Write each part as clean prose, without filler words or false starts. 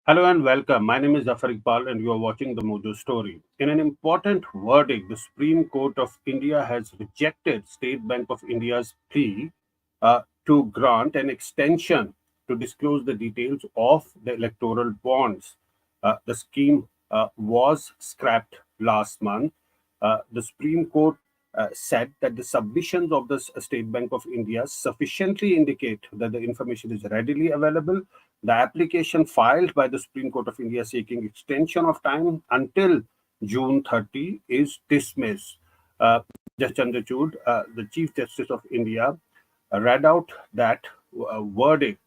Hello and welcome. My name is Zafar Iqbal and you are watching the Mojo story. In an important verdict, the Supreme Court of India has rejected State Bank of India's plea to grant an extension to disclose the details of the electoral bonds. The scheme was scrapped last month. The Supreme Court said that the submissions of the State Bank of India sufficiently indicate that the information is readily available. The application filed by the Supreme Court of India seeking extension of time until June 30 is dismissed. Justice Chandrachud, the Chief Justice of India, read out that verdict,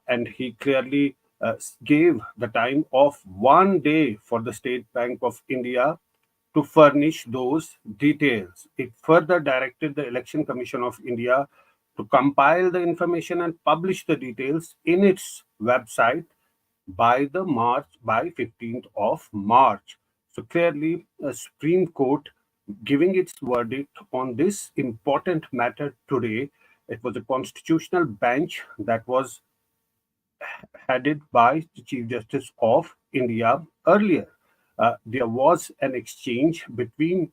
and he clearly gave the time of 1 day for the State Bank of India to furnish those details. It further directed the Election Commission of India to compile the information and publish the details in its website by 15th of March. So clearly, the Supreme Court giving its verdict on this important matter today. It was a constitutional bench that was headed by the Chief Justice of India earlier. There was an exchange between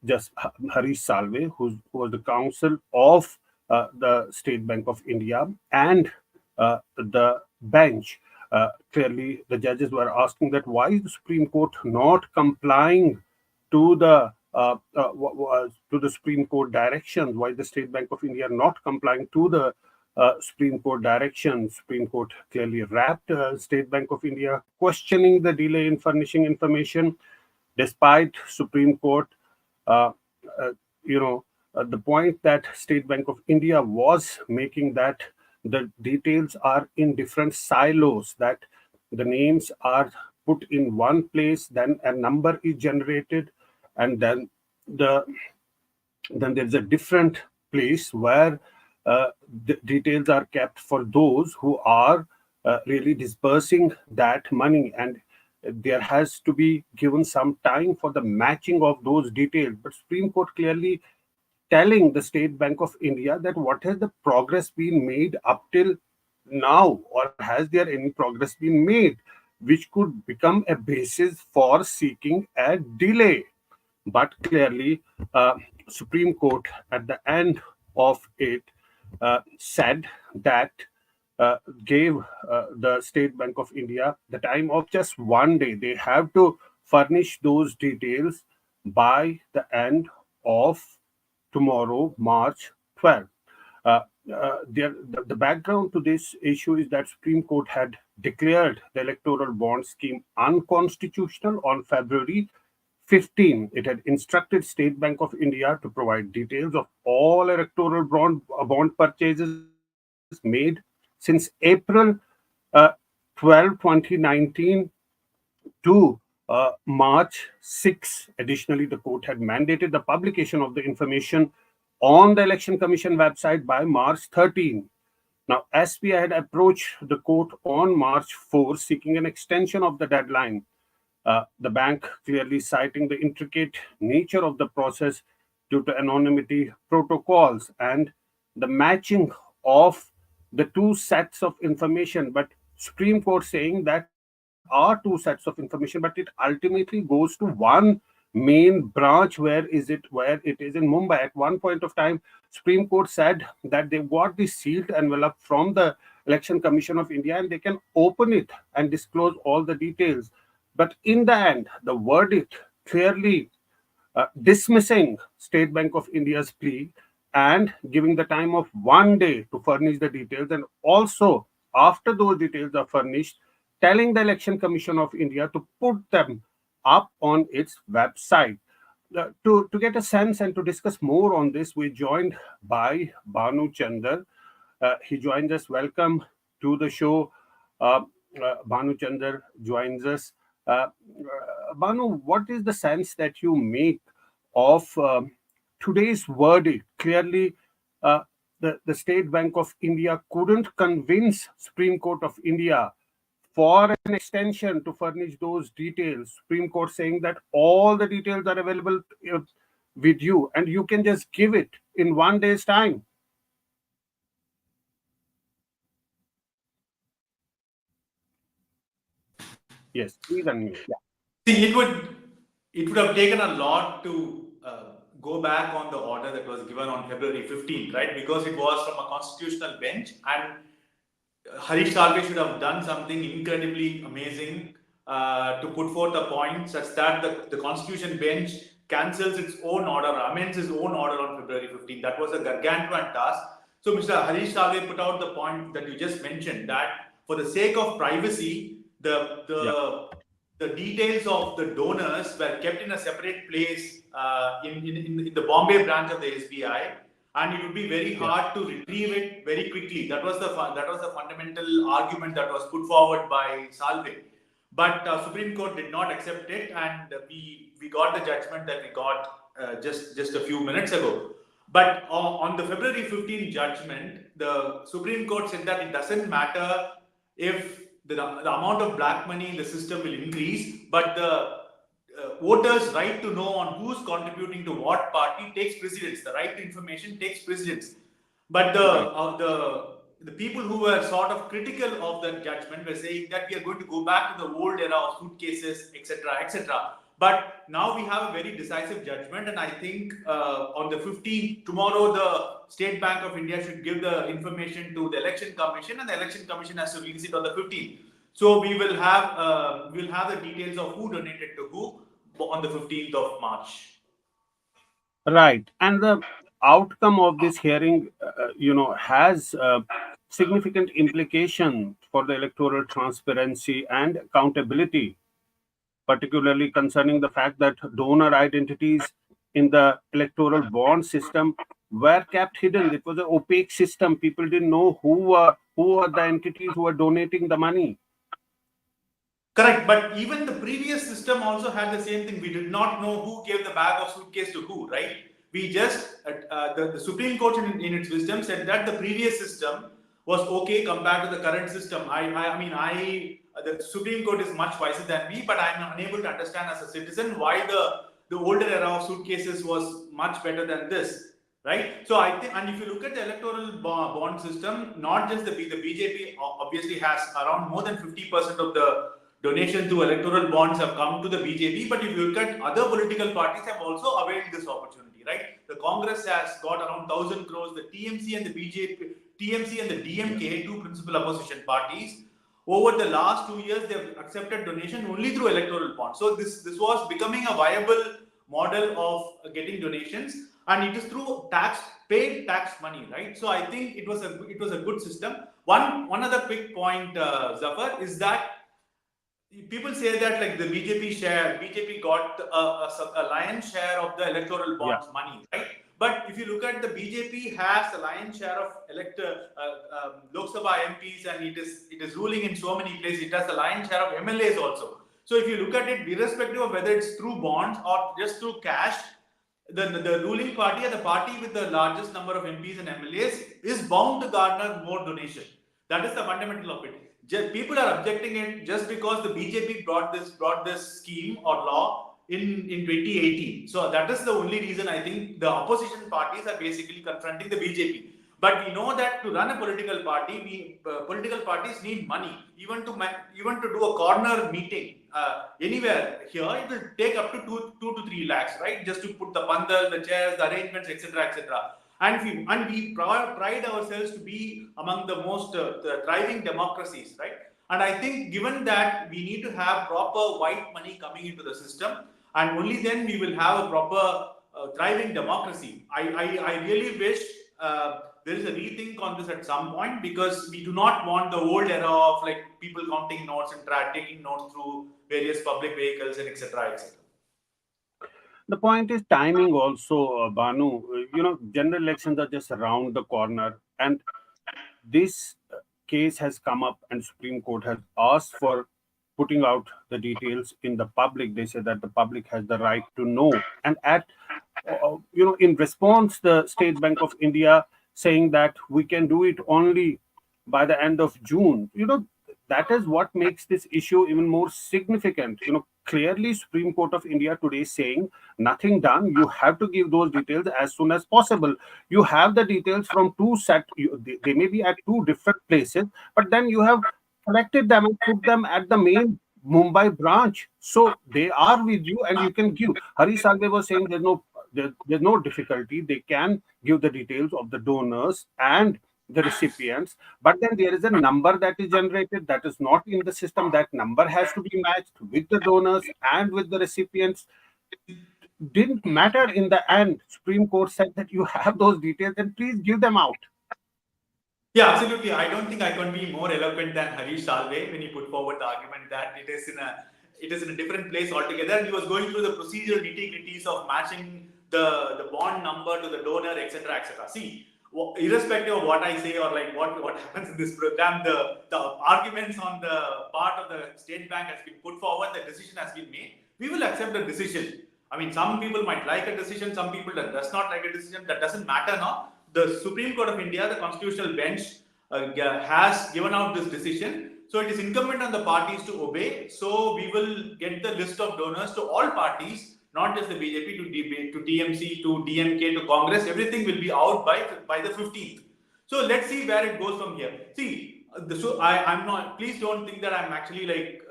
just Harish Salve, who was the counsel of the State Bank of India, and the bench. Clearly, the judges were asking that why is the Supreme Court not complying to the Supreme Court directions? Why is the State Bank of India not complying to the Supreme Court direction? Supreme Court clearly wrapped State Bank of India questioning the delay in furnishing information, despite Supreme Court, uh, uh, the point that State Bank of India was making, that the details are in different silos, that the names are put in one place, then a number is generated, and the then there's a different place where the details are kept for those who are really dispersing that money, and there has to be given some time for the matching of those details. But Supreme Court clearly telling the State Bank of India that what has the progress been made up till now, or has there any progress been made which could become a basis for seeking a delay. But clearly, Supreme Court at the end of it said that, gave the State Bank of India the time of just 1 day. They have to furnish those details by the end of tomorrow, March 12th. The background to this issue is that Supreme Court had declared the electoral bond scheme unconstitutional on February 15. It had instructed State Bank of India to provide details of all electoral bond purchases made since April uh, 12, 2019 to March 6. Additionally, the court had mandated the publication of the information on the Election Commission website by March 13. Now, SBI had approached the court on March 4, seeking an extension of the deadline. The bank clearly citing the intricate nature of the process due to anonymity protocols and the matching of the two sets of information. But Supreme Court saying that there are two sets of information, but it ultimately goes to one main branch. Where it is in Mumbai. At one point of time, Supreme Court said that they got the sealed envelope from the Election Commission of India and they can open it and disclose all the details. But in the end, the verdict clearly dismissing State Bank of India's plea and giving the time of 1 day to furnish the details, and also after those details are furnished, telling the Election Commission of India to put them up on its website. To get a sense and to discuss more on this, we joined by Banu Chandar. He joins us. Welcome to the show. Banu Chandar joins us. Banu, what is the sense that you make of today's verdict? Clearly, the State Bank of India couldn't convince Supreme Court of India for an extension to furnish those details. Supreme Court saying that all the details are available with you and you can just give it in 1 day's time. Yes, please unmute. Yeah. See, it would have taken a lot to go back on the order that was given on February 15th, right? Because it was from a constitutional bench, and Harish Salve should have done something incredibly amazing to put forth a point such that the Constitution bench cancels its own order, amends its own order on February 15th. That was a gargantuan task. So Mr. Harish Salve put out the point that you just mentioned, that for the sake of privacy, the details of the donors were kept in a separate place in the Bombay branch of the SBI, and it would be very hard to retrieve it very quickly. That was the fundamental argument that was put forward by Salve. But Supreme Court did not accept it, and we got the judgment that we got just a few minutes ago. But on the February 15th judgment, the Supreme Court said that it doesn't matter if the amount of black money in the system will increase, but the voters' right to know on who's contributing to what party takes precedence. The right to information takes precedence. But the people who were sort of critical of the judgment were saying that we are going to go back to the old era of suitcases, etc., etc. But now we have a very decisive judgment, and I think on the 15th, tomorrow, the State Bank of India should give the information to the Election Commission, and the Election Commission has to release it on the 15th. So we will have the details of who donated to who on the 15th of March. Right, and the outcome of this hearing, has significant implication for the electoral transparency and accountability, particularly concerning the fact that donor identities in the electoral bond system were kept hidden. It was an opaque system. People didn't know who were the entities who were donating the money. Correct, but even the previous system also had the same thing. We did not know who gave the bag of suitcase to who, right? We just, the Supreme Court in its wisdom said that the previous system was okay compared to the current system. The Supreme Court is much wiser than me, but I'm unable to understand as a citizen why the older era of suitcases was much better than this, right? So I think, and if you look at the electoral bond system, not just the BJP obviously has around more than 50% of the donation to electoral bonds have come to the BJP, but if you look at other political parties have also availed this opportunity, right? The Congress has got around 1,000 crores, the TMC and the DMK, two principal opposition parties, over the last 2 years, they have accepted donation only through electoral bonds. So this was becoming a viable model of getting donations, and it is through paid tax money, right? So I think it was a good system. One other quick point, Zafar, is that people say that like the BJP got a lion's share of the electoral bonds money, right? But if you look at the BJP has a lion's share of Lok Sabha MPs, and it is ruling in so many places. It has a lion's share of MLAs also. So if you look at it, irrespective of whether it's through bonds or just through cash, the ruling party or the party with the largest number of MPs and MLAs is bound to garner more donation. That is the fundamental of it. People are objecting it just because the BJP brought this scheme or law in 2018. So that is the only reason I think the opposition parties are basically confronting the BJP. But we know that to run a political party, political parties need money. Even to do a corner meeting anywhere here, it will take up to 2 to 3 lakhs, right? Just to put the pandal, the chairs, the arrangements, etc., etc. And we pride ourselves to be among the most thriving democracies, right? And I think given that we need to have proper white money coming into the system, and only then we will have a proper thriving democracy. I really wish there is a rethink on this at some point, because we do not want the old era of like people counting notes and taking notes through various public vehicles and etc. etc. The point is timing also, Banu. General elections are just around the corner, and this case has come up, and Supreme Court has asked for putting out the details in the public. They say that the public has the right to know, and in response, the State Bank of India saying that we can do it only by the end of June. that is what makes this issue even more significant. Clearly, Supreme Court of India today is saying nothing done. You have to give those details as soon as possible. You have the details from they may be at two different places, but then you have collected them and put them at the main Mumbai branch. So they are with you and you can give. Hari Salve was saying there's no difficulty. They can give the details of the donors and the recipients, but then there is a number that is generated that is not in the system. That number has to be matched with the donors and with the recipients. It didn't matter in the end. Supreme Court said that you have those details and please give them out. Yeah, absolutely. I don't think I can be more eloquent than Harish Salve when he put forward the argument that it is in a different place altogether. He was going through the procedural nitty-gritties of matching the bond number to the donor, etc., etc. See, irrespective of what I say or like what happens in this program, the arguments on the part of the State Bank has been put forward, the decision has been made. We will accept the decision. I mean, some people might like a decision, some people that does not like a decision. That doesn't matter now. The Supreme Court of India, the constitutional bench, has given out this decision. So it is incumbent on the parties to obey. So we will get the list of donors to all parties, not just the BJP, to TMC, to DMK, to Congress. Everything will be out by the 15th. So let's see where it goes from here. See, so I'm not. Please don't think that I'm actually like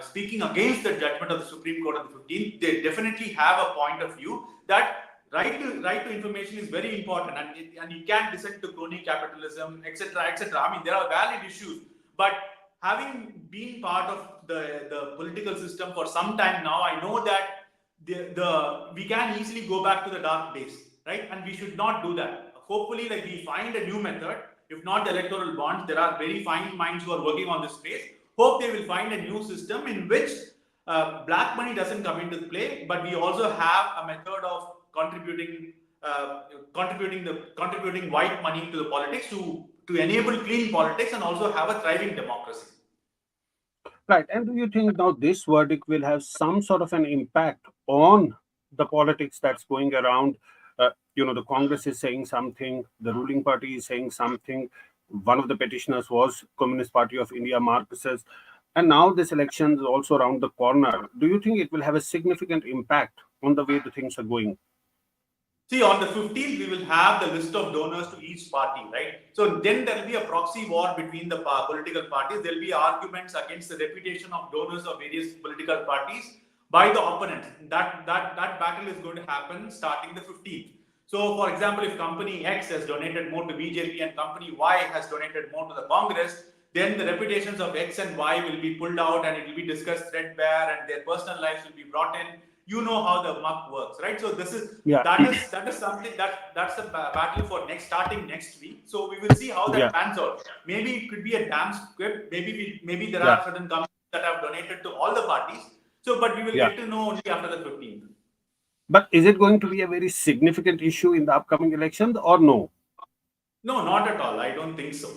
speaking against the judgment of the Supreme Court on the 15th. They definitely have a point of view that right to information is very important, and you can't dissent to crony capitalism, etc., etc. I mean, there are valid issues, but having been part of the political system for some time now, I know that we can easily go back to the dark days, right? And we should not do that. Hopefully, like we find a new method. If not the electoral bonds, there are very fine minds who are working on this space. Hope they will find a new system in which black money doesn't come into play, but we also have a method of contributing white money to the politics to enable clean politics and also have a thriving democracy. Right. And do you think now this verdict will have some sort of an impact on the politics that's going around? The Congress is saying something, the ruling party is saying something. One of the petitioners was Communist Party of India, Marxist. And now this election is also around the corner. Do you think it will have a significant impact on the way the things are going? See, on the 15th, we will have the list of donors to each party, right? So then there will be a proxy war between the political parties. There will be arguments against the reputation of donors of various political parties by the opponents. That battle is going to happen starting the 15th. So, for example, if company X has donated more to BJP and company Y has donated more to the Congress, then the reputations of X and Y will be pulled out and it will be discussed threadbare and their personal lives will be brought in. You know how the muck works, right? So that is something that's a battle for starting next week. So we will see how that pans out. Maybe it could be a damn script. Maybe there are certain companies that have donated to all the parties. So, but we will get to know only after the 15th. But is it going to be a very significant issue in the upcoming elections or no? No, not at all. I don't think so.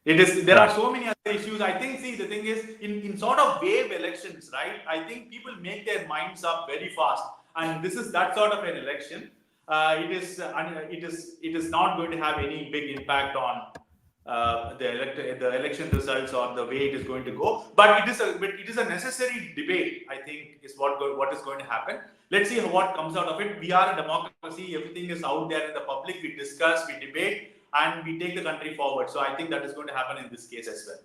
It is. There are so many other issues. I think. See, the thing is, in sort of wave elections, right? I think people make their minds up very fast, and this is that sort of an election. It is not going to have any big impact on the election results or the way it is going to go. But it is a necessary debate. I think is what is going to happen. Let's see what comes out of it. We are a democracy. Everything is out there in the public. We discuss, we debate, and we take the country forward. So I think that is going to happen in this case as well.